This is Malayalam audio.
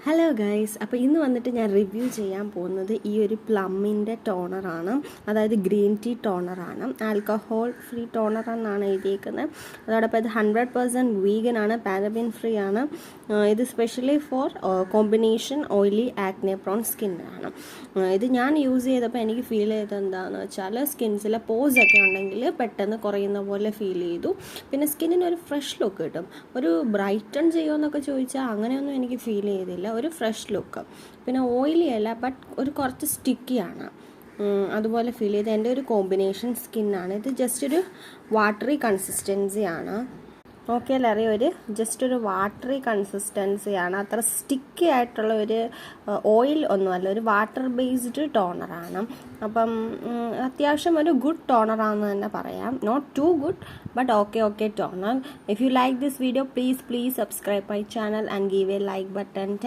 ഹലോ ഗൈസ്, അപ്പോൾ ഇന്ന് വന്നിട്ട് ഞാൻ റിവ്യൂ ചെയ്യാൻ പോകുന്നത് ഈ ഒരു പ്ലമ്മിൻ്റെ ടോണറാണ്. അതായത് ഗ്രീൻ ടീ ടോണറാണ്. ആൽക്കഹോൾ ഫ്രീ ടോണർ എന്നാണ് എഴുതിയിരിക്കുന്നത്. അതോടൊപ്പം ഇത് 100% വീഗനാണ്, പാരബിൻ ഫ്രീ ആണ്. ഇത് specially for combination oily acne prone സ്കിന്നാണ്. ഇത് ഞാൻ യൂസ് ചെയ്തപ്പോൾ എനിക്ക് ഫീൽ ചെയ്തത് എന്താണെന്ന് വെച്ചാൽ സ്കിൻസിലെ പോസ് ഒക്കെ ഉണ്ടെങ്കിൽ പെട്ടെന്ന് കുറയുന്ന പോലെ ഫീൽ ചെയ്തു. പിന്നെ സ്കിന്നിന് ഒരു ഫ്രഷ് ലുക്ക് കിട്ടും. ഒരു ബ്രൈറ്റൺ ചെയ്യുമെന്നൊക്കെ ചോദിച്ചാൽ അങ്ങനെയൊന്നും എനിക്ക് ഫീൽ ചെയ്തില്ല. ഒരു ഫ്രഷ് ലുക്ക്, പിന്നെ ഓയിലി അല്ല, ബട്ട് ഒരു കുറച്ച് സ്റ്റിക്കിയാണ്, അതുപോലെ ഫീൽ ചെയ്ത്. എൻ്റെ ഒരു കോമ്പിനേഷൻ സ്കിന്നാണ് ഇത്. ജസ്റ്റ് ഒരു വാട്ടറി കൺസിസ്റ്റൻസിയാണ്. ഓക്കെ അല്ലേ, അറിയാം, ജസ്റ്റ് ഒരു വാട്ടറി കൺസിസ്റ്റൻസിയാണ്. അത്ര സ്റ്റിക്കി ആയിട്ടുള്ള ഒരു ഓയിൽ ഒന്നുമല്ല, ഒരു വാട്ടർ ബേസ്ഡ് ടോണറാണ്. അപ്പം അത്യാവശ്യം ഒരു ഗുഡ് ടോണറാണെന്ന് തന്നെ പറയാം. Not to good, but okay toner. If you like this video, please subscribe my channel and give a like button.